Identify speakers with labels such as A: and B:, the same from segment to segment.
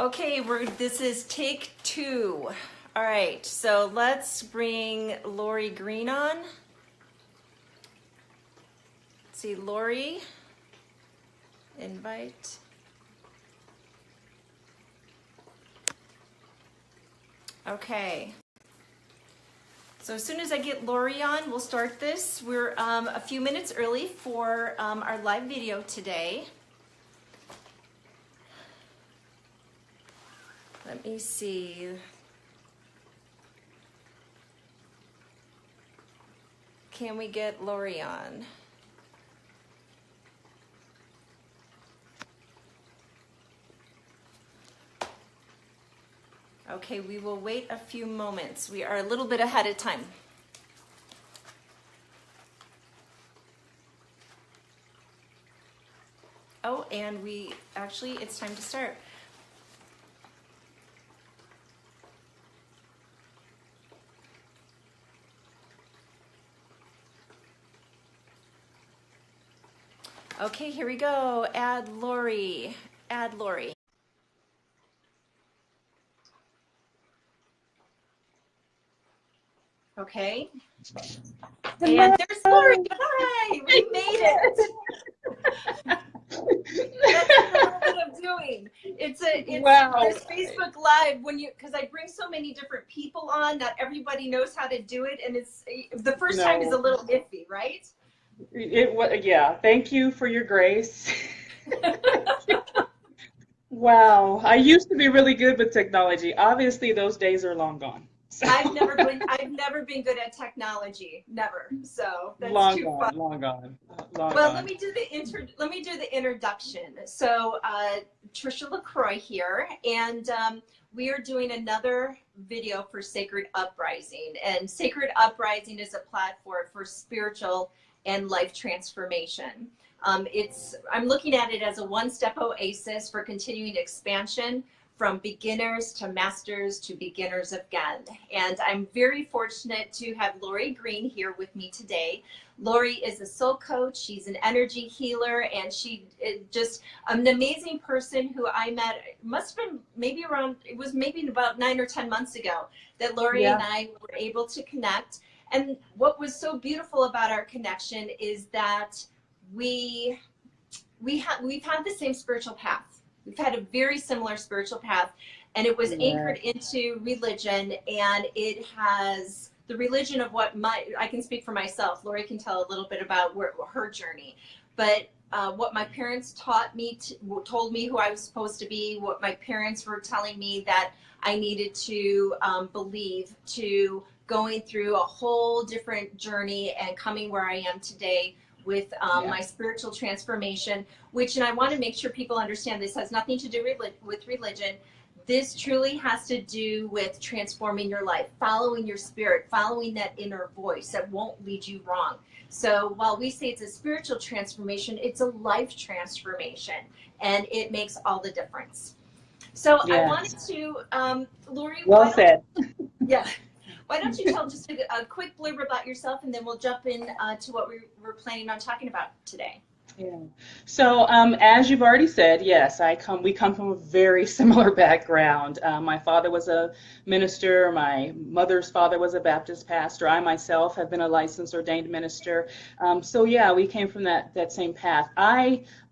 A: Okay, this is take 2. All right, so let's bring Laurie Green on. Let's see, Laurie, invite. Okay. So as soon as I get Laurie on, we'll start this. We're a few minutes early for our live video today. Let me see. Can we get Laurie on? Okay, we will wait a few moments. We are a little bit ahead of time. Oh, and it's time to start. Okay, here we go. Add Laurie. Add Laurie. Okay. And there's Laurie. Hi, we made it. That's a little bit of doing. It's
B: wow.
A: There's Facebook Live because I bring so many different people on, not everybody knows how to do it, and it's the first time is a little iffy, right?
B: Yeah. Thank you for your grace. Wow. I used to be really good with technology. Obviously, those days are long gone. So.
A: I've never been good at technology, never. So that's
B: long
A: too
B: gone,
A: fun.
B: long gone.
A: Let me do the introduction. So Trisha LaCroix here, and we are doing another video for Sacred Uprising. And Sacred Uprising is a platform for spiritual and life transformation. I'm looking at it as a one-step oasis for continuing expansion from beginners to masters to beginners again. And I'm very fortunate to have Laurie Green here with me today. Laurie is a soul coach, she's an energy healer, and she is just an amazing person who I met, it was maybe about 9 or 10 months ago that Laurie and I were able to connect. And what was so beautiful about our connection is that we've had the same spiritual path. We've had a very similar spiritual path, and it was anchored into religion, and it has the religion of I can speak for myself. Laurie can tell a little bit about her journey, but what my parents told me who I was supposed to be, what my parents were telling me that I needed to believe, to going through a whole different journey and coming where I am today with my spiritual transformation, and I want to make sure people understand this has nothing to do with religion. This truly has to do with transforming your life, following your spirit, following that inner voice that won't lead you wrong. So while we say it's a spiritual transformation, it's a life transformation, and it makes all the difference. So I wanted to, Laurie.
B: Well said.
A: Yeah. Why don't you tell just a quick blurb about yourself, and then we'll jump in to what we were planning on talking about today.
B: Yeah. So as you've already said, yes, we come from a very similar background. My father was a minister. My mother's father was a Baptist pastor. I myself have been a licensed ordained minister. So yeah, we came from that same path.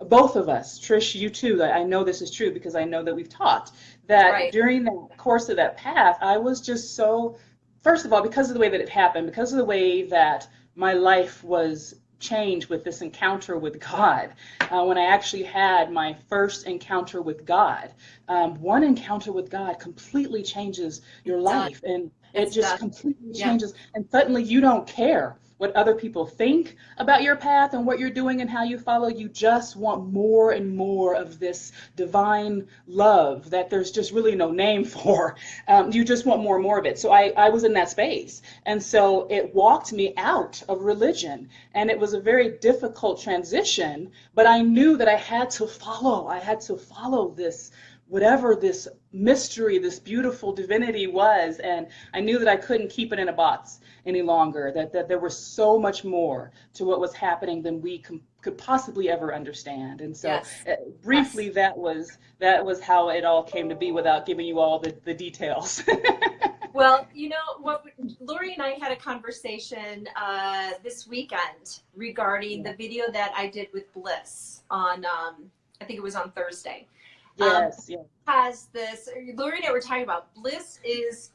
B: Both of us, Trish, you too, I know this is true because I know that we've talked, that during the course of that path, I was just so, first of all, because of the way that it happened, because of the way that my life was changed with this encounter with God. When I actually had my first encounter with God, one encounter with God completely changes your life, and it just completely changes. And suddenly you don't care what other people think about your path and what you're doing and how you follow. You just want more and more of this divine love that there's just really no name for. You just want more and more of it. So I was in that space. And so it walked me out of religion. And it was a very difficult transition, but I knew that I had to follow this, whatever this mystery, this beautiful divinity was. And I knew that I couldn't keep it in a box any longer, that there was so much more to what was happening than we could possibly ever understand. And so
A: Yes.
B: briefly,
A: Yes.
B: that was how it all came to be without giving you all the details.
A: Well, you know what, Laurie and I had a conversation this weekend regarding
B: Yeah.
A: the video that I did with Bliss on, I think it was on Thursday. Um,
B: Yes, yes,
A: has this, Laurie and I were talking about Bliss is,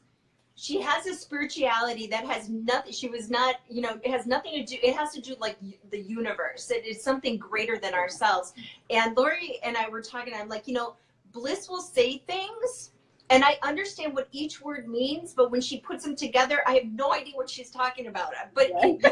A: she has a spirituality that has nothing, she was not, you know, it has nothing to do, it has to do like the universe. It is something greater than ourselves. And Laurie and I were talking, I'm like, you know, Bliss will say things and I understand what each word means, but when she puts them together, I have no idea what she's talking about. But
B: right.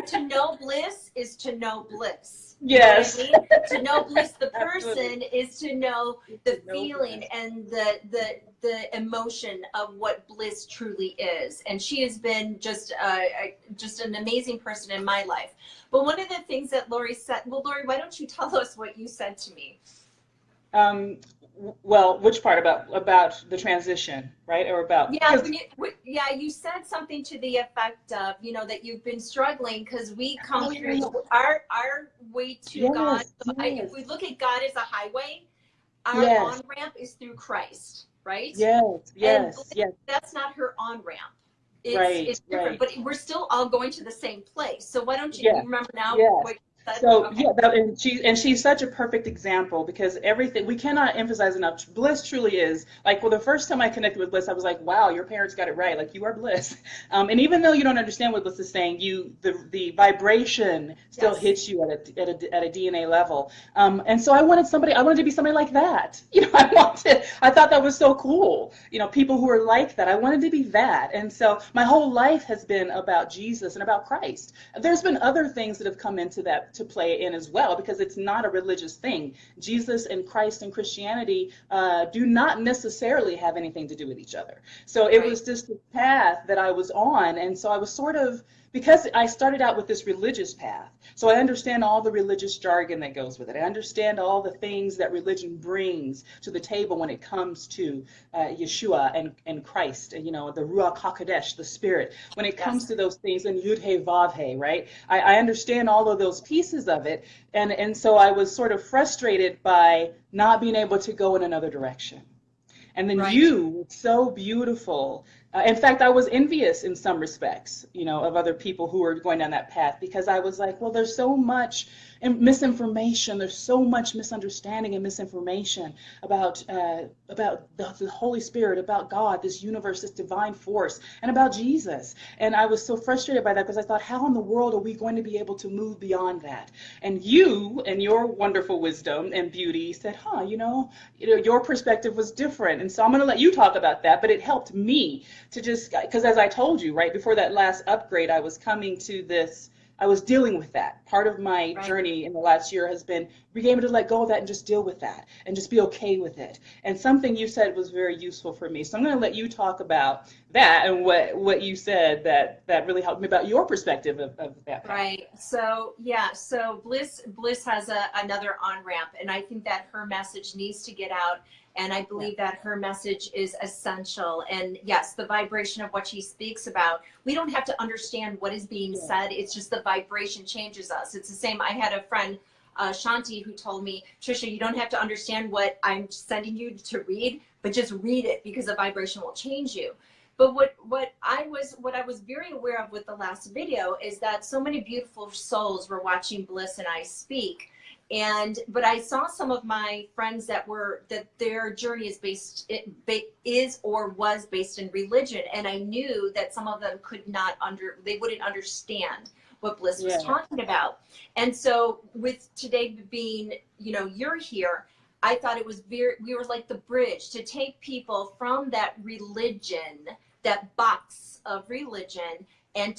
A: to know bliss is to know bliss. You know what I
B: Yes.
A: mean? To know bliss, the
B: Absolutely.
A: person, is to know the
B: No
A: feeling
B: bliss.
A: and the emotion of what bliss truly is. And she has been just an amazing person in my life. But one of the things that Laurie said, well, Laurie, why don't you tell us what you said to me?
B: Um, well, which part about the transition, right? Or about
A: Yeah,
B: because
A: yeah, you said something to the effect of, you know, that you've been struggling because we come through our way to God.
B: yes,
A: So if
B: yes,
A: we look at God as a highway, our
B: yes,
A: on ramp is through Christ, right?
B: yes,
A: And
B: yes, yes,
A: that's not her on ramp.
B: right,
A: It's different,
B: right.
A: but we're still all going to the same place. So why don't you
B: Yes,
A: remember now
B: yes.
A: what you said?
B: So
A: Okay.
B: yeah, and she's such a perfect example because everything we cannot emphasize enough. Bliss truly is like, well, the first time I connected with Bliss, I was like, wow, your parents got it right. Like you are Bliss. And even though you don't understand what Bliss is saying, the vibration still
A: Yes.
B: hits you at a DNA level. And so I wanted to be somebody like that. I thought that was so cool. People who are like that. I wanted to be that. And so my whole life has been about Jesus and about Christ. There's been other things that have come into that to play in as well, because it's not a religious thing. Jesus and Christ and Christianity do not necessarily have anything to do with each other. So it
A: Right.
B: was just the path that I was on. And so I was sort of, because I started out with this religious path, so I understand all the religious jargon that goes with it. I understand all the things that religion brings to the table when it comes to Yeshua and Christ, the Ruach HaKodesh, the Spirit. When it comes
A: Yes.
B: to those things, and Yud He Vav He, right? I understand all of those pieces of it, and so I was sort of frustrated by not being able to go in another direction. And then
A: Right.
B: you, so beautiful. In fact, I was envious in some respects, of other people who were going down that path, because I was like, well, there's so much misinformation, there's so much misunderstanding and misinformation about the Holy Spirit, about God, this universe, this divine force, and about Jesus. And I was so frustrated by that because I thought, how in the world are we going to be able to move beyond that? And you, and your wonderful wisdom and beauty, said, your perspective was different. And so I'm going to let you talk about that, but it helped me to just, because as I told you, right before that last upgrade, I was dealing with that. Part of my
A: Right.
B: journey in the last year has been being able to let go of that and just deal with that and just be okay with it. And something you said was very useful for me. So I'm going to let you talk about that and what you said that really helped me about your perspective of that path.
A: Right. So yeah. So Bliss has another on ramp, and I think that her message needs to get out. And I
B: Yeah.
A: believe that her message is essential. And yes, the vibration of what she speaks about, we don't have to understand what is being
B: Yeah.
A: said. It's just the vibration changes us. It's the same. I had a friend, Shanti, who told me, Trisha, you don't have to understand what I'm sending you to read, but just read it because the vibration will change you. But what I was very aware of with the last video is that so many beautiful souls were watching Bliss and I speak. But I saw some of my friends that their journey is or was based in religion, and I knew that some of them they wouldn't understand what Bliss was
B: Yeah.
A: talking about. And so with today being, you're here, I thought we were like the bridge to take people from that religion, that box of religion, and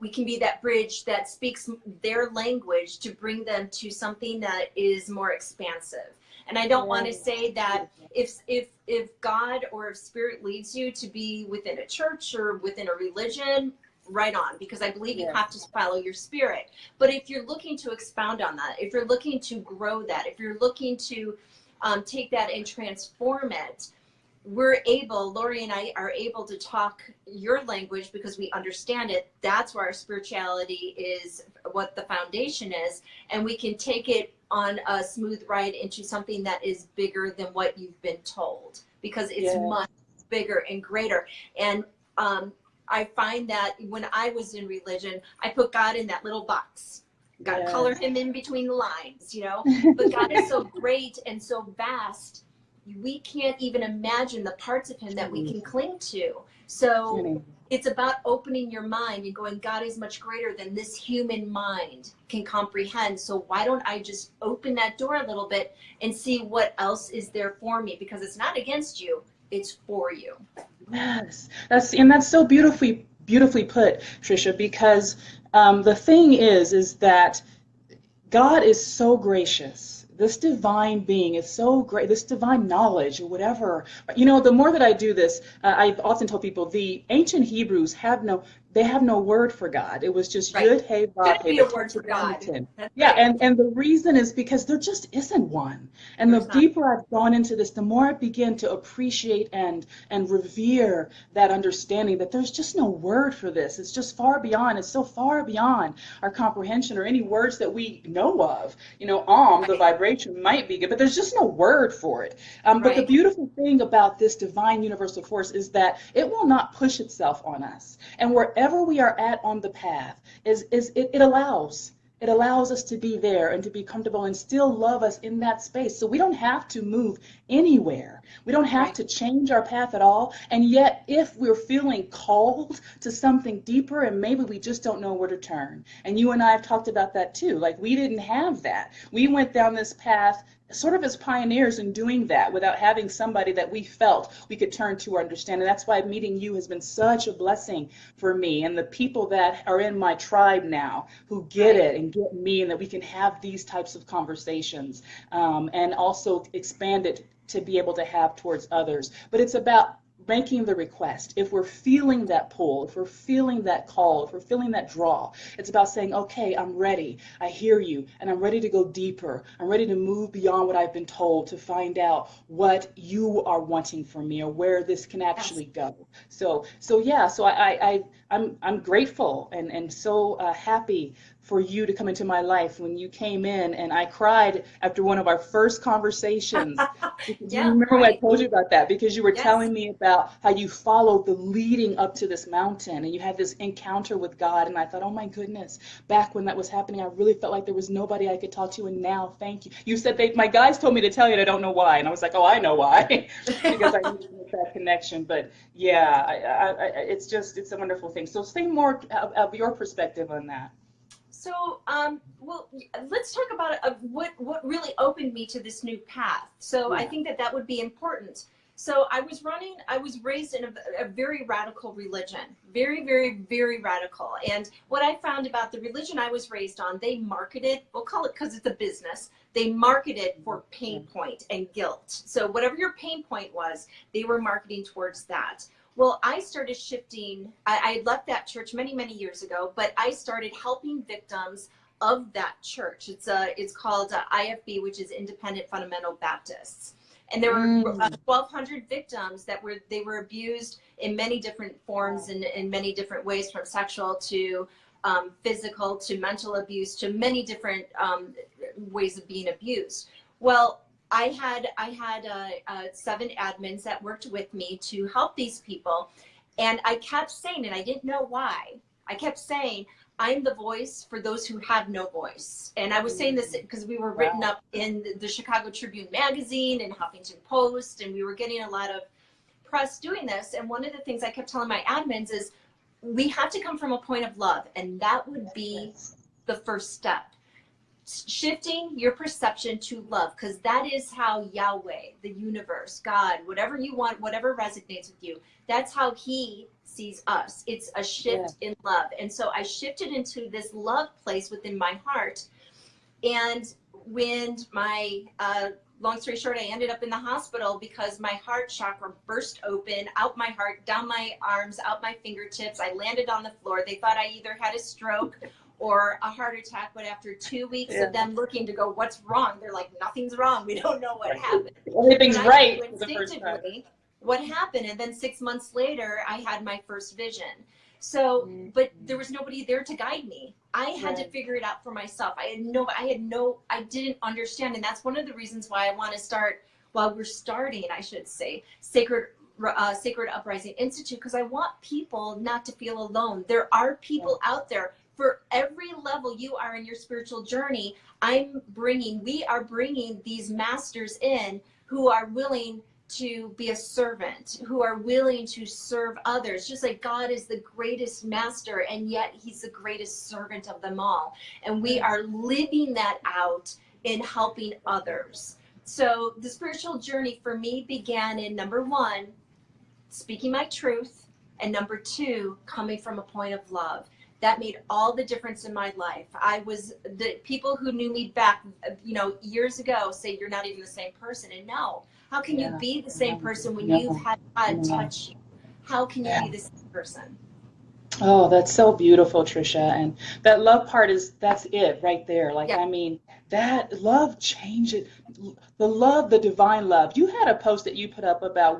A: we can be that bridge that speaks their language to bring them to something that is more expansive. And I don't want to say that if God or if Spirit leads you to be within a church or within a religion, right on, because I believe you
B: Yeah.
A: have to follow your spirit. But if you're looking to expound on that, if you're looking to grow that, if you're looking to take that and transform it, Laurie and I are able to talk your language because we understand it. That's where our spirituality is, what the foundation is. And we can take it on a smooth ride into something that is bigger than what you've been told, because it's much bigger and greater. And I find that when I was in religion, I put God in that little box. Got to color him in between the lines, you know. But God is so great and so vast, we can't even imagine the parts of him that we can cling to. So it's about opening your mind and going, God is much greater than this human mind can comprehend. So why don't I just open that door a little bit and see what else is there for me? Because it's not against you, it's for you.
B: Yes, that's so beautifully put, Tricia, because the thing is that God is so gracious. This divine being is so great, this divine knowledge or whatever. You know, the more that I do this, I've often told people the ancient Hebrews have no word for God. It was just Yud, Hey, Vav, Hey.
A: Be a word for God.
B: Yeah, and the reason is because there just isn't one. And the deeper I've gone into this, the more I begin to appreciate and revere that understanding that there's just no word for this. It's just far beyond. It's so far beyond our comprehension or any words that we know of. You know, the vibration might be good, but there's just no word for it. But the beautiful thing about this divine universal force is that it will not push itself on us. And wherever we are at on the path, it allows us to be there and to be comfortable and still love us in that space. So we don't have to move anywhere. We don't have to change our path at all. And yet, if we're feeling called to something deeper and maybe we just don't know where to turn, and you and I have talked about that too, like we didn't have that. We went down this path sort of as pioneers in doing that without having somebody that we felt we could turn to or understand. And that's why meeting you has been such a blessing for me and the people that are in my tribe now who get it and get me, and that we can have these types of conversations and also expand it to be able to have towards others. But it's about making the request. If we're feeling that pull, if we're feeling that call, if we're feeling that draw, it's about saying, okay, I'm ready. I hear you, and I'm ready to go deeper. I'm ready to move beyond what I've been told to find out what you are wanting from me or where this can actually go. So I'm grateful and so happy for you to come into my life. When you came in, and I cried after one of our first conversations. Do you remember when I told you about that? Because you were telling me about how you followed the leading up to this mountain and you had this encounter with God. And I thought, oh my goodness, back when that was happening, I really felt like there was nobody I could talk to. And now, thank you. You said my guys told me to tell you, and I don't know why. And I was like, oh, I know why. Because I need to make that connection. But yeah, it's a wonderful thing. So say more of your perspective on that.
A: So, well, let's talk about what really opened me to this new path. So I think that would be important. So I was raised in a very radical religion, very, very, very radical. And what I found about the religion I was raised on, they marketed, we'll call it because it's a business, they marketed for pain point and guilt. So whatever your pain point was, they were marketing towards that. Well, I started shifting. I left that church many, many years ago, but I started helping victims of that church. It's called IFB, which is Independent Fundamental Baptists. And there were 1,200 victims that were abused in many different forms and in many different ways, from sexual to physical to mental abuse to many different ways of being abused. Well, I had 7 admins that worked with me to help these people. And I kept saying, and I didn't know why, I kept saying, I'm the voice for those who have no voice. And I was saying this because we were written up in the Chicago Tribune magazine and Huffington Post, and we were getting a lot of press doing this. And one of the things I kept telling my admins is, we have to come from a point of love. And that would be the first step. Shifting your perception to love, because that is how Yahweh, the universe, God, whatever you want, whatever resonates with you, that's how he sees us. It's a shift in love. And so I shifted into this love place within my heart. And when my, long story short, I ended up in the hospital because my heart chakra burst open, out my heart, down my arms, out my fingertips. I landed on the floor. They thought I either had a stroke or a heart attack, but after 2 weeks of them looking to go, what's wrong? They're like, nothing's wrong. We don't know what happened.
B: Everything's right.
A: Instinctively, what happened. And then 6 months later, I had my first vision. So, but there was nobody there to guide me. I had to figure it out for myself. I didn't understand. And that's one of the reasons why I want to start, while we're starting, I should say, Sacred Uprising Institute, because I want people not to feel alone. There are people out there for every level you are in your spiritual journey. We are bringing these masters in who are willing to be a servant, who are willing to serve others. Just like God is the greatest master, and yet he's the greatest servant of them all. And we are living that out in helping others. So the spiritual journey for me began in, number one, speaking my truth, and number two, coming from a point of love. That made all the difference in my life. The people who knew me back, years ago say you're not even the same person. And no, how can you be the same person when you've had God touch you? How can you be the same person?
B: Oh, that's so beautiful, Trisha. And that love part that's it right there. Like, I mean, that love changes. The love, the divine love. You had a post that you put up about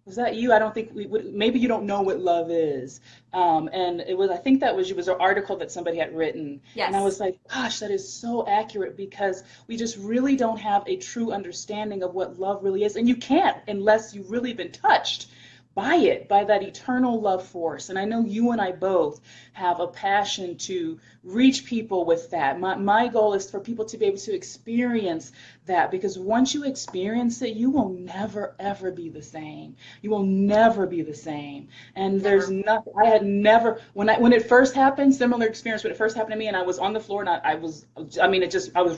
B: was that you? I don't think maybe you don't know what love is. And I think it was an article that somebody had written.
A: Yes.
B: And I was like, gosh, that is so accurate, because we just really don't have a true understanding of what love really is. And you can't unless you've really been touched by that eternal love force. And I know you and I both have a passion to reach people with that. My goal is for people to be able to experience that, because once you experience it, you will never, ever be the same. You will never be the same. And there's nothing, I had never, when it first happened, similar experience when it first happened to me, and I was on the floor, and I was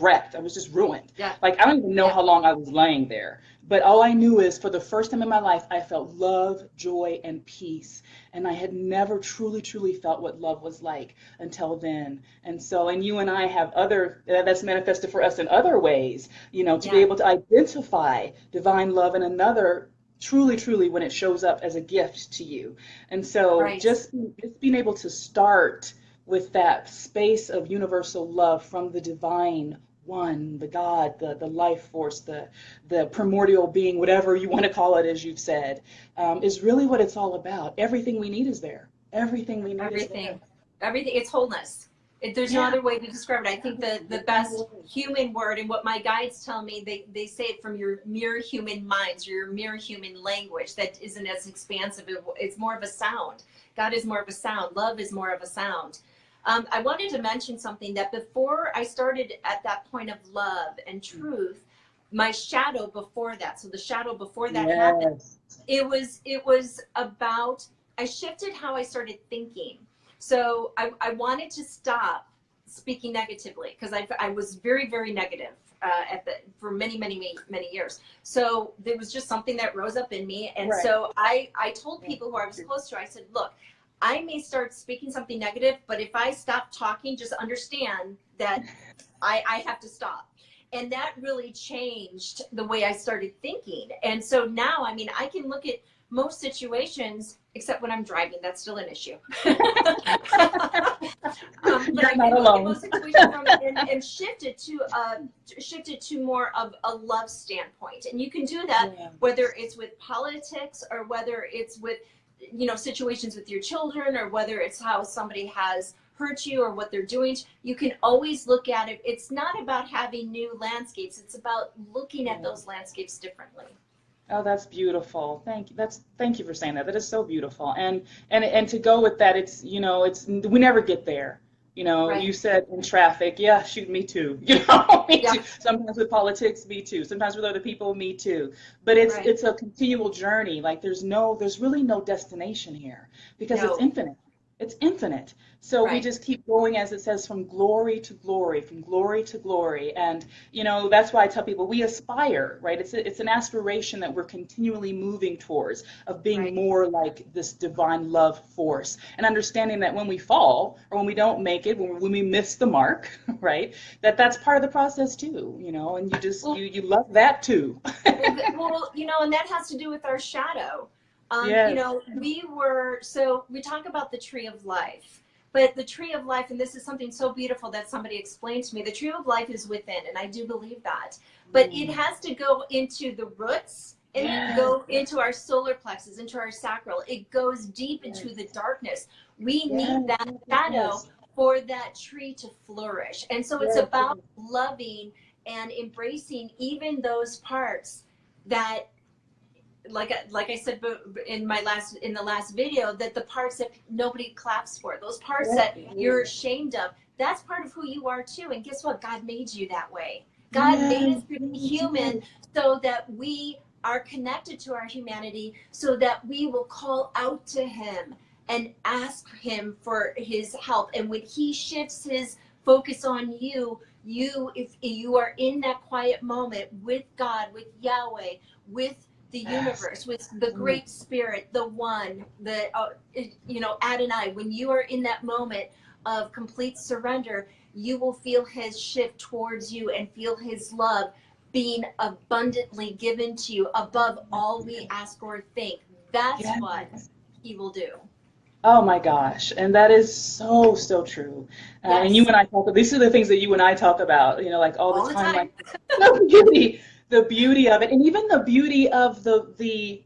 B: wrecked. I was just ruined.
A: Yeah.
B: Like, I don't even know how long I was laying there. But all I knew is, for the first time in my life, I felt love, joy, and peace. And I had never truly, truly felt what love was like until then. And so, and you and I have that's manifested for us in other ways, to be able to identify divine love in another, truly, truly, when it shows up as a gift to you. And so just being able to start with that space of universal love from the divine one, the God, the life force, the primordial being, whatever you want to call it, as you've said, is really what it's all about. Everything we need is there. Everything we need is there.
A: Everything. It's wholeness. There's no other way to describe it. I think the best human word, and what my guides tell me, they say it from your mere human minds, or your mere human language that isn't as expansive. It's more of a sound. God is more of a sound. Love is more of a sound. I wanted to mention something, that before I started at that point of love and truth, my shadow before that, so the shadow before that happened, it was about, I shifted how I started thinking. So I wanted to stop speaking negatively, because I was very, very negative for many, many, many years. So there was just something that rose up in me. And so I told people who I was close to, I said, look, I may start speaking something negative, but if I stop talking, just understand that I have to stop. And that really changed the way I started thinking. And so now, I mean, I can look at most situations, except when I'm driving, that's still an issue. But I can look at most situations and shift it to more of a love standpoint. And you can do that whether it's with politics, or whether it's with situations with your children, or whether it's how somebody has hurt you or what they're doing. You can always look at it. It's not about having new landscapes. It's about looking at those landscapes differently.
B: Oh, that's beautiful. Thank you. Thank you for saying that. That is so beautiful. And to go with that, it's we never get there. You said in traffic, shoot, me too. Me too. Sometimes with politics, me too. Sometimes with other people, me too. But it's a continual journey. Like, there's really no destination here, because it's infinite. It's infinite. So we just keep going, as it says, from glory to glory, from glory to glory. And, that's why I tell people we aspire, right? It's an aspiration that we're continually moving towards, of being more like this divine love force, and understanding that when we fall, or when we don't make it, when we miss the mark, right, that's part of the process too, and you just, you love that too.
A: Well, and that has to do with our shadow. We talk about the tree of life, but the tree of life, and this is something so beautiful that somebody explained to me, the tree of life is within, and I do believe that, but it has to go into the roots and go into our solar plexus, into our sacral. It goes deep into the darkness. We need that shadow for that tree to flourish. And so it's about loving and embracing even those parts that, like I said in the last video, that the parts that nobody claps for, those parts that you're ashamed of, that's part of who you are too. And guess what? God made you that way. God made us to be human so that we are connected to our humanity, so that we will call out to him and ask him for his help. And when he shifts his focus on you, if you are in that quiet moment with God, with Yahweh, with the universe, with the great spirit, the one, the Adonai, when you are in that moment of complete surrender, you will feel his shift towards you and feel his love being abundantly given to you above all we ask or think. That's what he will do.
B: Oh my gosh. And that is so, so true. And you and I talk, these are the things that you and I talk about, like all the time. Like the beauty of it, and even the beauty of the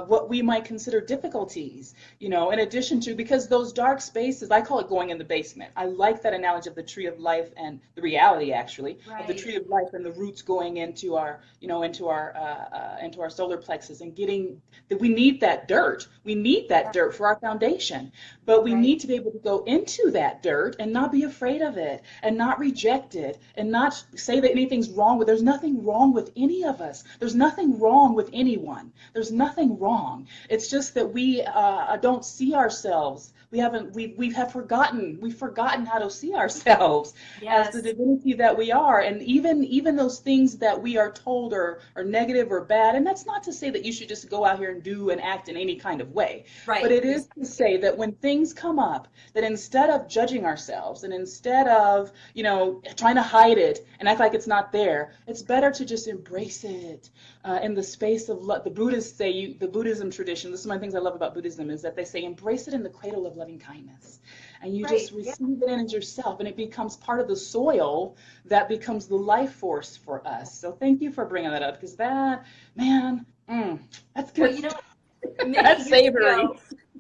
B: what we might consider difficulties, in addition to, because those dark spaces, I call it going in the basement. I like that analogy of the tree of life and the reality, actually, of the tree of life and the roots going into our, into our solar plexus, and getting that we need that dirt. We need that dirt for our foundation, but we need to be able to go into that dirt and not be afraid of it, and not reject it, and not say that anything's wrong with. There's nothing wrong with any of us. There's nothing wrong with anyone. There's nothing wrong. It's just that we don't see ourselves. We've forgotten how to see ourselves as the divinity that we are. And even those things that we are told are negative or bad. And that's not to say that you should just go out here and do and act in any kind of way. Right. But it is to say that when things come up, that instead of judging ourselves and instead of, trying to hide it and act like it's not there, it's better to just embrace it in the space of love. The Buddhists say, the Buddhism tradition, this is one of the things I love about Buddhism, is that they say embrace it in the cradle of loving kindness. And you just receive it in as yourself, and it becomes part of the soil that becomes the life force for us. So thank you for bringing that up, because that, man, that's good.
A: Well,
B: that's savory.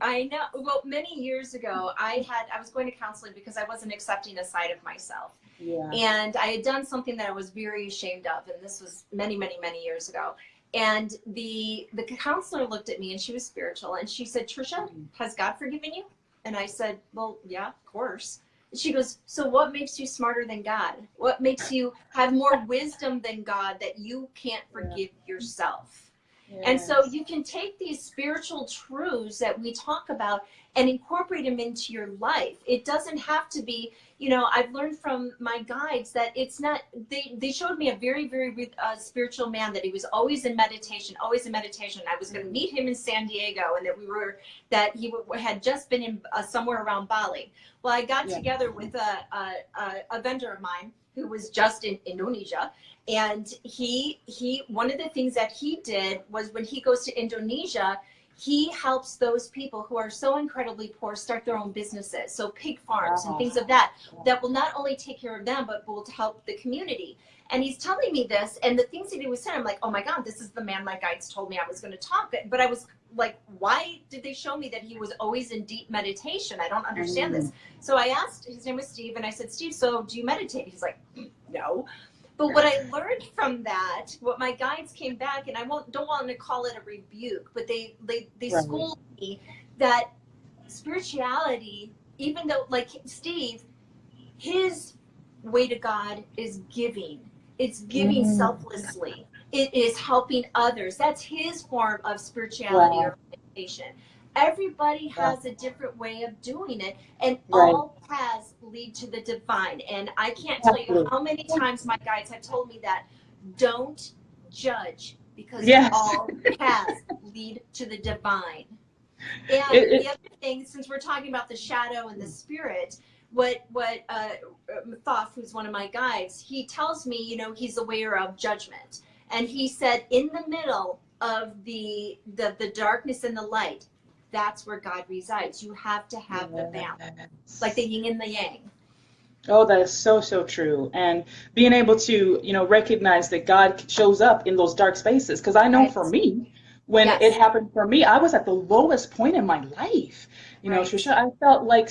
A: I know. Well, many years ago, I was going to counseling because I wasn't accepting a side of myself. Yeah. And I had done something that I was very ashamed of, and this was many, many, many years ago. And the counselor looked at me, and she was spiritual, and she said, "Trisha, has God forgiven you?" And I said, "Well, yeah, of course." And she goes, "So what makes you smarter than God? What makes you have more wisdom than God that you can't forgive yourself?" Yes. And so you can take these spiritual truths that we talk about and incorporate them into your life. It doesn't have to be, I've learned from my guides that it's not, they showed me a very, very spiritual man, that he was always in meditation, always in meditation. I was going to meet him in San Diego, and that he had just been in somewhere around Bali. Well, I got together with a vendor of mine who was just in Indonesia. And one of the things that he did was, when he goes to Indonesia, he helps those people who are so incredibly poor start their own businesses. So pig farms and things of that will not only take care of them, but will help the community. And he's telling me this, and the things that he was saying, I'm like, oh my God, this is the man my guides told me I was going to talk. But I was like, why did they show me that he was always in deep meditation? I don't understand this. So I asked, his name was Steve, and I said, "Steve, so do you meditate?" He's like, "No." But what I learned from that, what my guides came back, and I don't want to call it a rebuke, but they schooled me that spirituality, even though, like Steve, his way to God is giving. It's giving selflessly. It is helping others. That's his form of spirituality or meditation. Everybody has a different way of doing it, and all paths lead to the divine. And I can't tell you how many times my guides have told me that. Don't judge, because all paths lead to the divine. And the other thing, since we're talking about the shadow and the spirit, what Thoth, who's one of my guides, he tells me, he's aware of judgment. And he said, in the middle of the darkness and the light, that's where God resides. You have to have the balance, like the yin and the yang.
B: Oh, that is so, so true. And being able to, recognize that God shows up in those dark spaces. Because I know for me, when it
A: Yes.
B: happened for me, I was at the lowest point in my life. You know,
A: Right.
B: Trisha, I felt like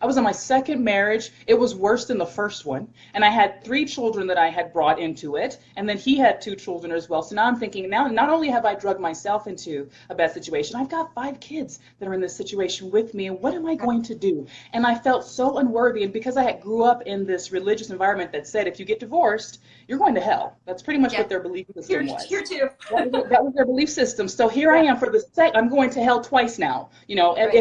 B: I was in my second marriage. It was worse than the first one. And I had 3 children that I had brought into it. And then he had 2 children as well. So now I'm thinking, now not only have I drugged myself into a bad situation, I've got 5 kids that are in this situation with me. And what am I going to do? And I felt so unworthy. And because I had grew up in this religious environment that said, if you get divorced, you're going to hell. That's pretty much
A: Yeah.
B: what their belief system was.
A: Here too.
B: That was their belief system. So here I
A: Yeah.
B: am for the sake. I'm going to hell twice now. You know,
A: Right.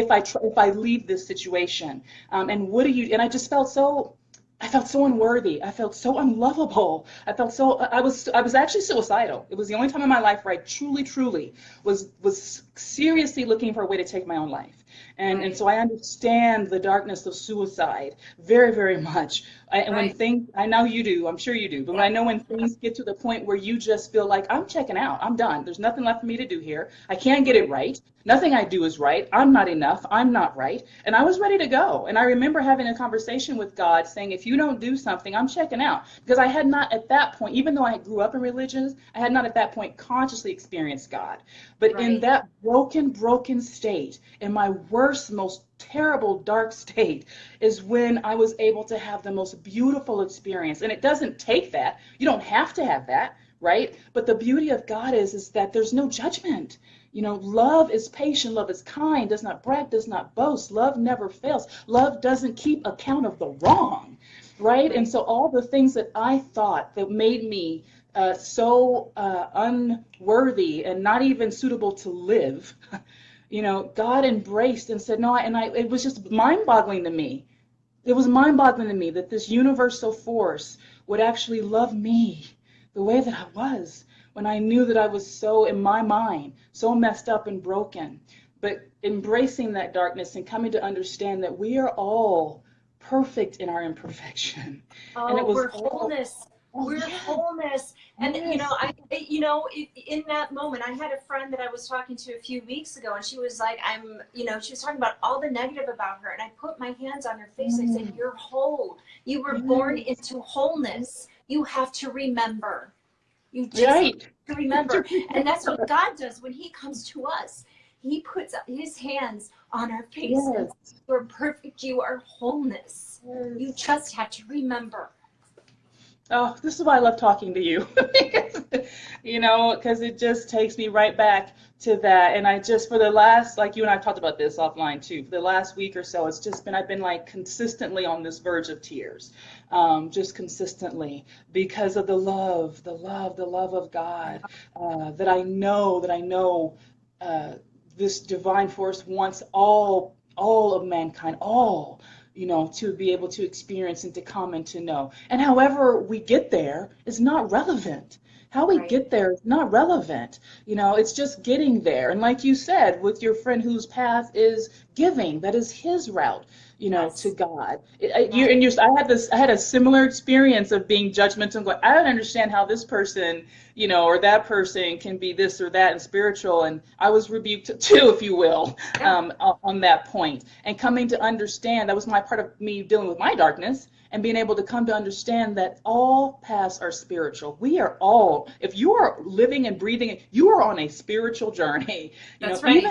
B: if I leave this situation, and what do you? And I just felt so. I felt so unworthy. I felt so unlovable. I felt so. I was actually suicidal. It was the only time in my life where I truly was seriously looking for a way to take my own life. And so I understand the darkness of suicide very much. And when things, I know you do, I'm sure you do, but I know when things get to the point where you just feel like, I'm checking out, I'm done, there's nothing left for me to do here, I can't get it right, nothing I do is right, I'm not enough, I'm not right, and I was ready to go. And I remember having a conversation with God saying, if you don't do something, I'm checking out. Because I had not at that point, even though I grew up in religions, I had not at that point consciously experienced God. But in that broken state, in my worst, most terrible, dark state, is when I was able to have the most beautiful experience. And it doesn't take that. You don't have to have that, right? But the beauty of God is that there's no judgment. You know, love is patient, love is kind, does not brag, does not boast, love never fails. Love doesn't keep account of the wrong, right? And so all the things that I thought that made me so unworthy and not even suitable to live, you know, God embraced and said, no, it was just mind-boggling to me. It was mind-boggling to me that this universal force would actually love me the way that I was when I knew that I was so, in my mind, so messed up and broken. But embracing that darkness and coming to understand that we are all perfect in our imperfection.
A: Oh,
B: And it was
A: we're wholeness. We're wholeness. And in that moment, I had a friend that I was talking to a few weeks ago, and she was like, she was talking about all the negative about her, and I put my hands on her face. I said, you're whole. You were born into wholeness. You have to remember. You just have to remember. And that's what God does when he comes to us. He puts his hands on our face and says, you're perfect. You are wholeness. You just have to remember.
B: Oh, this is why I love talking to you. Because it just takes me right back to that. And I just, for the last, like you and I talked about this offline too, for the last week or so, I've been like consistently on this verge of tears, just consistently, because of the love of God, that I know this divine force wants all of mankind, to be able to experience and to come and to know. And however we get there is not relevant. How we get there is not relevant. It's just getting there. And like you said, with your friend whose path is giving, that is his route, to God. I had a similar experience of being judgmental and going, I don't understand how this person, or that person can be this or that and spiritual. And I was rebuked too, if you will, on that point. And coming to understand, that was my part of me dealing with my darkness and being able to come to understand that all paths are spiritual. We are all, if you are living and breathing, you are on a spiritual journey.
A: That's right.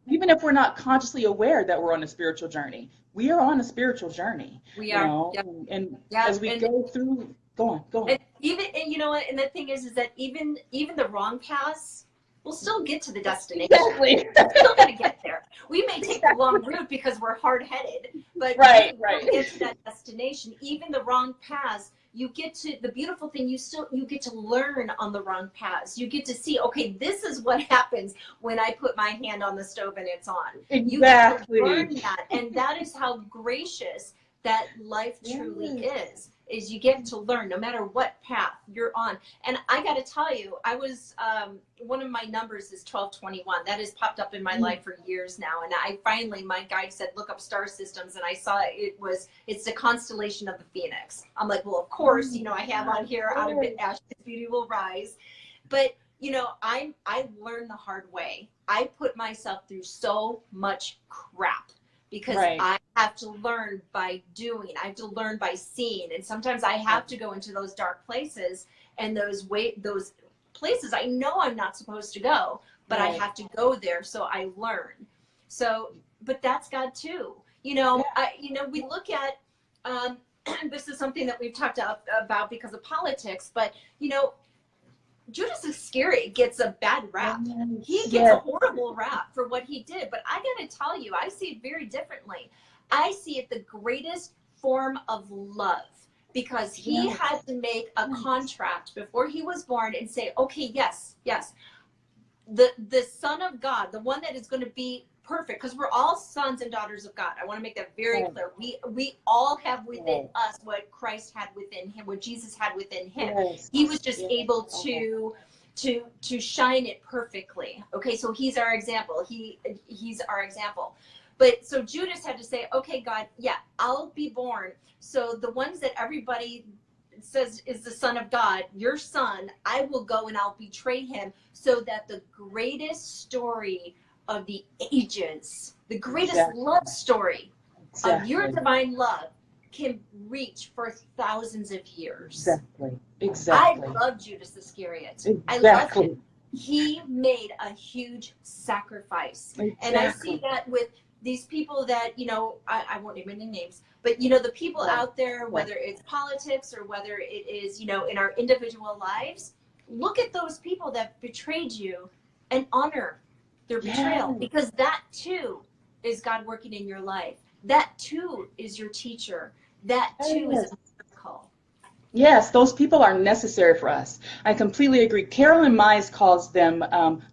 B: Even if we're not consciously aware that we're on a spiritual journey, we are on a spiritual journey.
A: We are.
B: And as we go through, go on.
A: And and the thing is that even the wrong paths, we'll still get to the destination.
B: Exactly.
A: We're still going to get there. We may take the long route because we're hard-headed, but we'll get to that destination. Even the wrong paths, you get to the beautiful thing. You get to learn on the wrong paths. You get to see, okay, this is what happens when I put my hand on the stove and it's on.
B: Exactly.
A: You get to learn that, and that is how gracious that life truly is you get to learn no matter what path you're on. And I got to tell you, I was, one of my numbers is 1221. That has popped up in my life for years now. And I finally, my guide said, look up star systems. And I saw it's the constellation of the Phoenix. I'm like, well, of course, I have on here, out of it, ashes, beauty will rise. But, I learned the hard way. I put myself through so much crap. Because I have to learn by doing. I have to learn by seeing. And sometimes I have to go into those dark places and those places I know I'm not supposed to go. but I
B: Right.
A: have to go there so I learn. So, but that's God too.
B: Yeah.
A: We look at, this is something that we've talked about because of politics, but Judas Iscariot gets a bad rap. He
B: Yes.
A: gets a
B: Yes.
A: horrible rap for what he did. But I got to tell you, I see it very differently. I see it the greatest form of love because he
B: Yes.
A: had to make a contract before he was born and say, okay, yes, yes, the Son of God, the one that is going to be perfect, because we're all sons and daughters of God. I want to make that very
B: Right.
A: clear. We all have within
B: Right.
A: us what Christ had within him, what Jesus had within him.
B: Yes.
A: He was just
B: Yes.
A: able
B: Oh,
A: to shine it perfectly. Okay, so he's our example. He's our example. But so Judas had to say, okay, God, yeah, I'll be born. So the ones that everybody says is the Son of God, your son, I will go and I'll betray him so that the greatest story of the ages, the greatest
B: exactly.
A: love story of your
B: Exactly.
A: divine love can reach for thousands of years.
B: Exactly.
A: I
B: Exactly.
A: love Judas Iscariot. I love him.
B: Exactly.
A: He made a huge sacrifice. And I see
B: Exactly.
A: that with these people that, I won't name any names, but, the people
B: Right.
A: out there,
B: Right.
A: whether it's politics or whether it is, in our individual lives, look at those people that betrayed you and honor their betrayal,
B: Yes.
A: because that too is God working in your life. That too is your teacher. That too is a
B: Yes.
A: miracle.
B: Yes, those people are necessary for us. I completely agree. Carolyn Mize calls them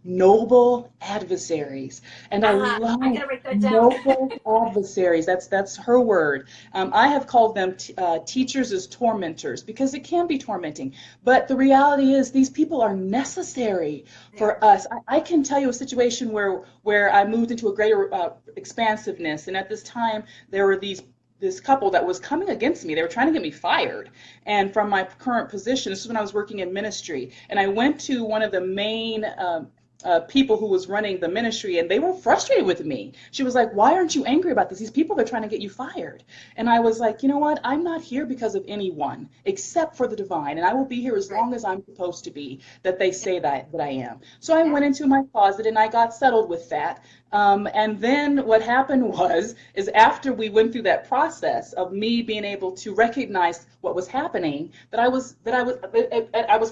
B: noble adversaries, and I
A: I
B: love
A: gotta write that down.
B: noble adversaries. That's her word. I have called them teachers as tormentors because it can be tormenting. But the reality is, these people are necessary
A: There.
B: for us. I can tell you a situation where I moved into a greater expansiveness, and at this time there were this couple that was coming against me. They were trying to get me fired. And from my current position, this is when I was working in ministry. And I went to one of the main people who was running the ministry, and they were frustrated with me. She was like, "Why aren't you angry about this? These people are trying to get you fired." And I was like, "You know what? I'm not here because of anyone except for the divine, and I will be here as
A: Right.
B: long as I'm supposed to be, that they say that I am." So I
A: Yeah.
B: went into my closet and I got settled with that. And then what happened is after we went through that process of me being able to recognize what was happening, I was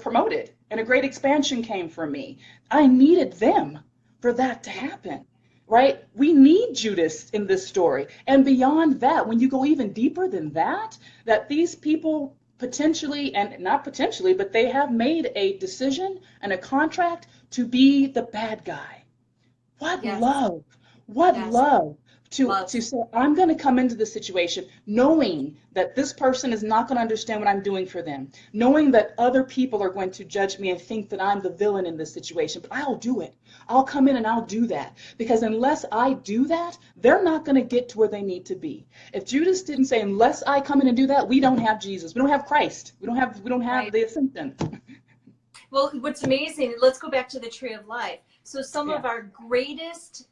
B: promoted, and a great expansion came for me. I needed them for that to
A: Yeah.
B: happen, right? We need Judas in this story, and beyond that, when you go even deeper than that, that these people potentially, and not potentially, but they have made a decision and a contract to be the bad guy. What
A: Yes.
B: love, what
A: Yes.
B: love
A: Love.
B: to say, I'm going to come into this situation knowing that this person is not going to understand what I'm doing for them, knowing that other people are going to judge me and think that I'm the villain in this situation, but I'll do it. I'll come in and I'll do that, because unless I do that, they're not going to get to where they need to be. If Judas didn't say, unless I come in and do that, we don't have Jesus, we don't have Christ, we don't have
A: Right.
B: the ascension.
A: Well, what's amazing, let's go back to the tree of life. So some
B: Yeah.
A: of our greatest,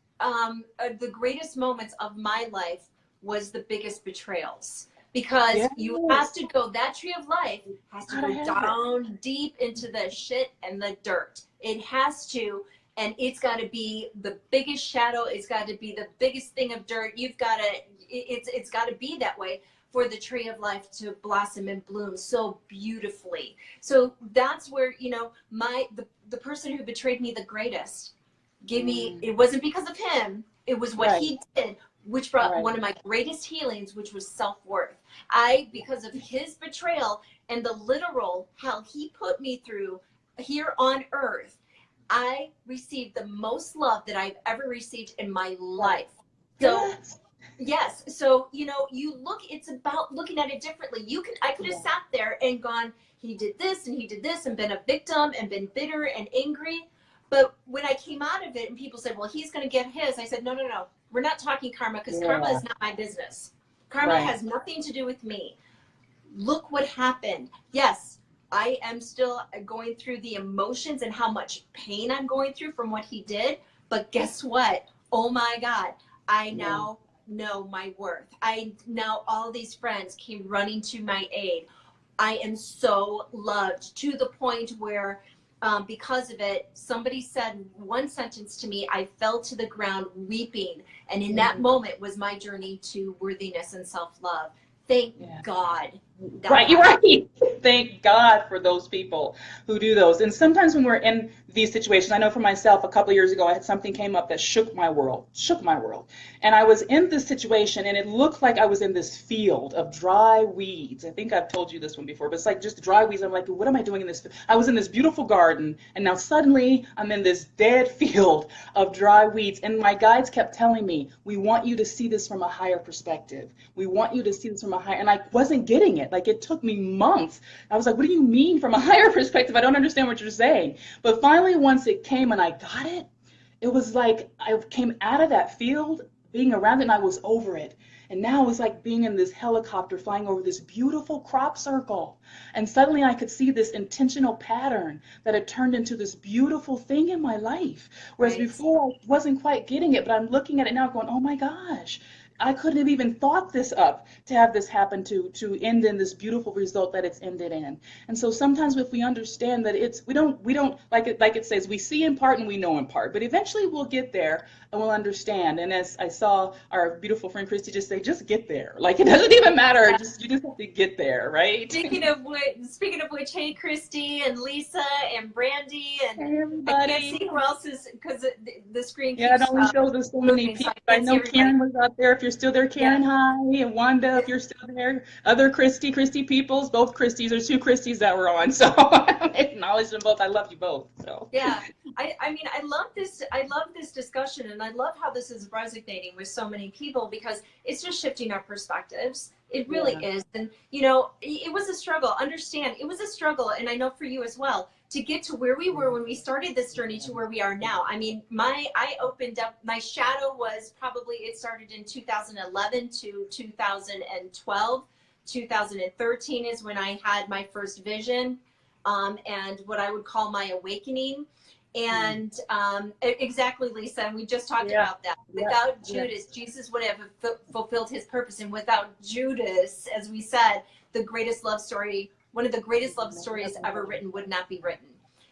A: the greatest moments of my life was the biggest betrayals. Because you have
B: Yes.
A: to go, that tree of life has to
B: Gotta
A: go
B: have it.
A: down deep into the shit and the dirt. It has to, and it's got to be the biggest shadow. It's got to be the biggest thing of dirt. You've got to, it's got to be that way for the tree of life to blossom and bloom so beautifully. So that's where, the person who betrayed me the greatest gave me,
B: Mm,
A: it wasn't because of him, it was what
B: right.
A: he did, which brought
B: Right.
A: one of my greatest healings, which was self-worth. Because of his betrayal and the literal hell he put me through here on earth, I received the most love that I've ever received in my
B: Right.
A: life. So
B: Yes.
A: yes. So, it's about looking at it differently. I could have
B: Yeah.
A: sat there and gone, he did this and he did this and been a victim and been bitter and angry. But when I came out of it and people said, well, he's going to get his, I said, no, no, no. We're not talking karma, because karma
B: Yeah.
A: is not my business. Karma
B: Right.
A: has nothing to do with me. Look what happened. Yes, I am still going through the emotions and how much pain I'm going through from what he did. But guess what? Oh my God. I
B: Yeah.
A: now know my worth. I now, all these friends came running to my aid. I am so loved to the point where because of it, somebody said one sentence to me, I fell to the ground weeping. And in that moment was my journey to worthiness and self-love. Thank God that
B: Right, you're
A: happened.
B: right. Thank God for those people who do those. And sometimes when we're in these situations, I know for myself, a couple of years ago, I had something came up that shook my world, shook my world. And I was in this situation, and it looked like I was in this field of dry weeds. I think I've told you this one before, but it's like just dry weeds. I'm like, what am I doing in this? I was in this beautiful garden, and now suddenly I'm in this dead field of dry weeds. And my guides kept telling me, we want you to see this from a higher perspective. We want you to see this from a higher, and I wasn't getting it. Like, it took me months. I was like, what do you mean from a higher perspective? I don't understand what you're saying. But finally, once it came and I got it, it was like I came out of that field, being around it, and I was over it. And now it was like being in this helicopter flying over this beautiful crop circle. And suddenly I could see this intentional pattern that had turned into this beautiful thing in my life. Whereas
A: Right.
B: before I wasn't quite getting it, but I'm looking at it now going, oh my gosh, I couldn't have even thought this up to have this happen to end in this beautiful result that it's ended in. And so sometimes if we understand that it's we don't like it says, we see in part and we know in part, but eventually we'll get there and we'll understand. And as I saw our beautiful friend Christy just say, just get there. Like, it doesn't even matter, just you just have to get there, right?
A: Speaking of which, hey, Christy and Lisa and Brandy and
B: Hey
A: I can't
B: everybody.
A: see who else is because the screen
B: Yeah, it
A: keeps
B: only shows us so many
A: moving, so
B: people.
A: I
B: I
A: can't see
B: know
A: everybody.
B: Karen was out there. If you're still there,
A: Yeah.
B: Karen, hi. And Wanda, if you're still there. Other Christy Peoples, both Christies. There's two Christies that were on. So acknowledge them both. I love you both. So
A: Yeah, I mean, I love this discussion, and I love how this is resonating with so many people because it's just shifting our perspectives. It really
B: yeah,
A: is. And, you know, it was a struggle. Understand, it was a struggle, and I know for you as well, to get to where we were when we started this journey to where we are now. I mean, I opened up, my shadow was probably, it started in 2011 to 2012. 2013 is when I had my first vision, and what I would call my awakening. And exactly, Lisa, and we just talked
B: yeah,
A: about that.
B: yeah,
A: Without
B: yeah.
A: Judas, Jesus would have fulfilled his purpose. And without Judas, as we said, the greatest love story, one of the greatest love stories ever written, would not be written.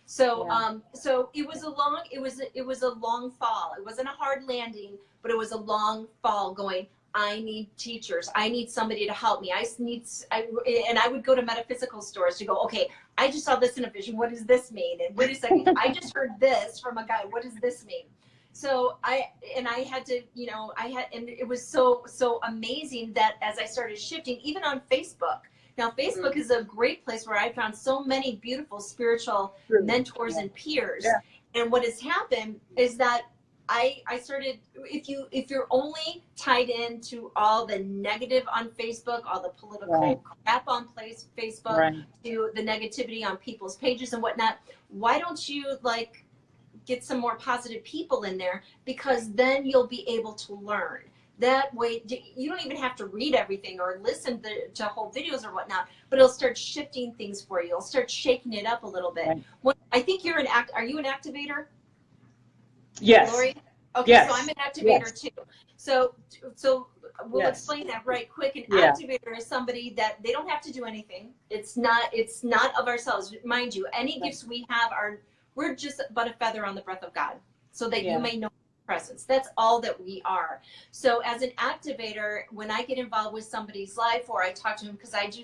A: So,
B: Yeah,
A: so it was a long, it was a long fall. It wasn't a hard landing, but it was a long fall going, I need teachers. I need somebody to help me. And I would go to metaphysical stores to go, okay, I just saw this in a vision. What does this mean? And wait a second, I just heard this from a guy. What does this mean? So I had to, you know, and it was so amazing that as I started shifting, even on Facebook. Now, Facebook is a great place where I found so many beautiful spiritual
B: true.
A: mentors
B: Yeah,
A: and peers.
B: yeah,
A: And what has happened is that I started, if you're only tied into all the negative on Facebook, all the
B: right,
A: political crap on Facebook,
B: right.
A: to the negativity on people's pages and whatnot, why don't you like get some more positive people in there? Because then you'll be able to learn. That way, you don't even have to read everything or listen to whole videos or whatnot, but it'll start shifting things for you. It'll start shaking it up a little bit.
B: Right.
A: I think are you an activator?
B: Yes,
A: Lori? Okay, so I'm
B: yes,
A: an activator
B: yes,
A: too. So we'll
B: yes.
A: explain that right quick. An
B: Yeah,
A: activator is somebody that they don't have to do anything. It's not of ourselves. Mind you, any
B: right.
A: gifts we have are, we're just but a feather on the breath of God, so that you
B: Yeah,
A: may know presence. That's all that we are. So as an activator, when I get involved with somebody's life or I talk to them, because I do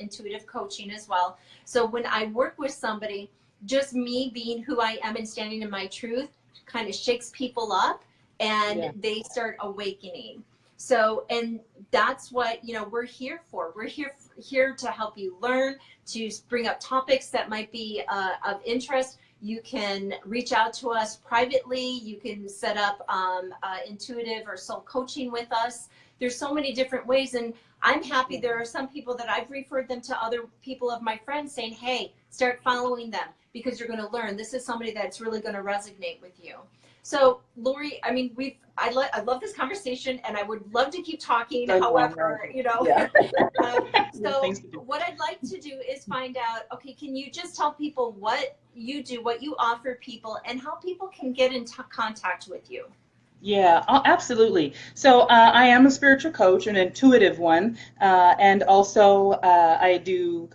A: intuitive coaching as well. So when I work with somebody, just me being who I am and standing in my truth kind of shakes people up and
B: yeah,
A: they start awakening. So, and that's what, you know, we're here for. We're here to help you learn, to bring up topics that might be of interest. You can reach out to us privately. You can set up intuitive or soul coaching with us. There's so many different ways, and I'm happy there are some people that I've referred them to other people of my friends saying, hey, start following them because you're going to learn. This is somebody that's really going to resonate with you. So, Laurie, I mean, I love this conversation, and I would love to keep talking.
B: I know,
A: However, you know,
B: yeah. Yeah,
A: so
B: things to do.
A: what I'd like to do is find out, okay, can you just tell people what you do, what you offer people, and how people can get in contact with you?
B: Yeah, absolutely. So I am a spiritual coach, an intuitive one, and also I do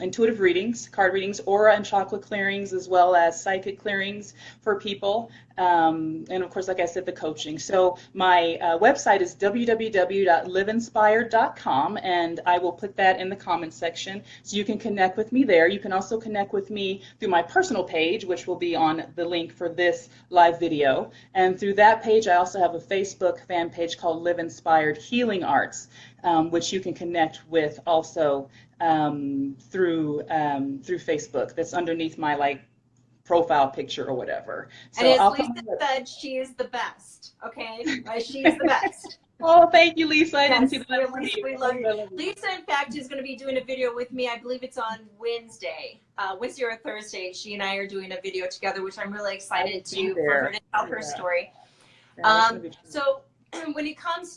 B: intuitive readings, card readings, aura and chakra clearings, as well as psychic clearings for people. And of course, like I said, the coaching. So my website is www.liveinspired.com, and I will put that in the comments section so you can connect with me there. You can also connect with me through my personal page, which will be on the link for this live video. And through that page, I also have a Facebook fan page called Live Inspired Healing Arts, which you can connect with also through Facebook. That's underneath my profile picture or whatever.
A: And
B: So
A: as
B: I'll
A: Lisa
B: come.
A: said, she is the best. Okay, she is the best.
B: Oh, thank you, Lisa. I didn't see
A: Yes,
B: that. I love
A: Lisa,
B: you.
A: we
B: I
A: love
B: love
A: you.
B: you. I love you.
A: Lisa, in fact, is going to be doing a video with me. I believe it's on Wednesday, Wednesday or Thursday. She and I are doing a video together, which I'm really
B: I will
A: excited
B: be
A: for her
B: there.
A: to tell her
B: Yeah,
A: story.
B: that's gonna be true.
A: So when it comes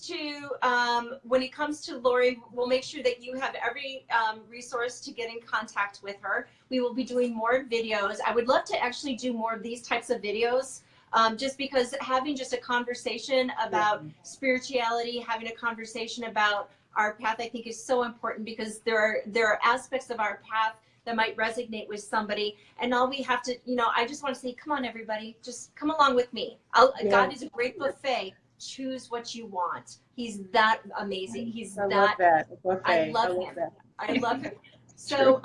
A: to Laurie, we'll make sure that you have every resource to get in contact with her. We will be doing more videos. I would love to actually do more of these types of videos. Just because having just a conversation about spirituality, having a conversation about our path, I think is so important, because there are aspects of our path that might resonate with somebody, and all we have to, I just want to say, come on, everybody, just come along with me.
B: Yeah.
A: God is a great buffet. Choose what you want. He's that amazing. He's
B: I love
A: that.
B: that. A
A: I
B: buffet. I
A: love
B: love
A: him.
B: that.
A: I love him.
B: True.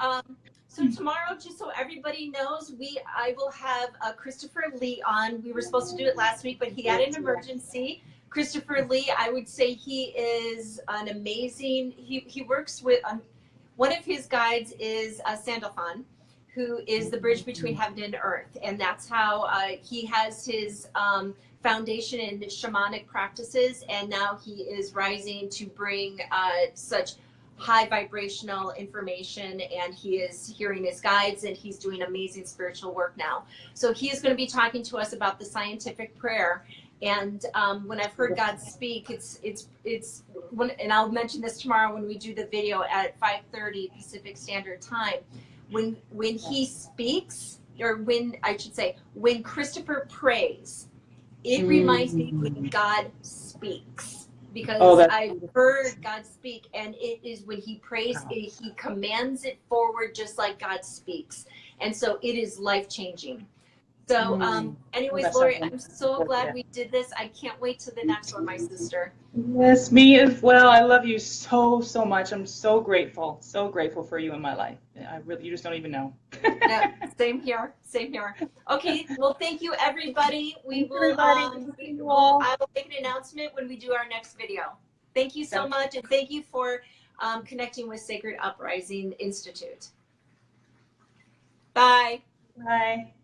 A: So tomorrow, just so everybody knows, I will have Christopher Lee on. We were supposed to do it last week, but he had an emergency. Christopher Lee, I would say he is an amazing. He works with one of his guides is Sandalphon, who is the bridge between heaven and earth, and that's how he has his foundation in shamanic practices, and now he is rising to bring such high vibrational information, and he is hearing his guides, and he's doing amazing spiritual work now. So he is going to be talking to us about the scientific prayer. And when I've heard God speak, and I'll mention this tomorrow when we do the video at 5:30 Pacific Standard Time. When he speaks, or when Christopher prays, it reminds me when God speaks, because I've heard God speak, and it is when he prays, he commands it forward just like God speaks. And so it is life-changing. So anyways, Laurie, I'm so glad we did this. I can't wait to the next one, my sister.
B: Yes, me as well. I love you so, so much. I'm so grateful for you in my life. You just don't even know.
A: Yeah, same here. Okay, well, thank you, everybody. I will make an announcement when we do our next video. Thank you so much, and thank you for connecting with Sacred Uprising Institute. Bye.
B: Bye.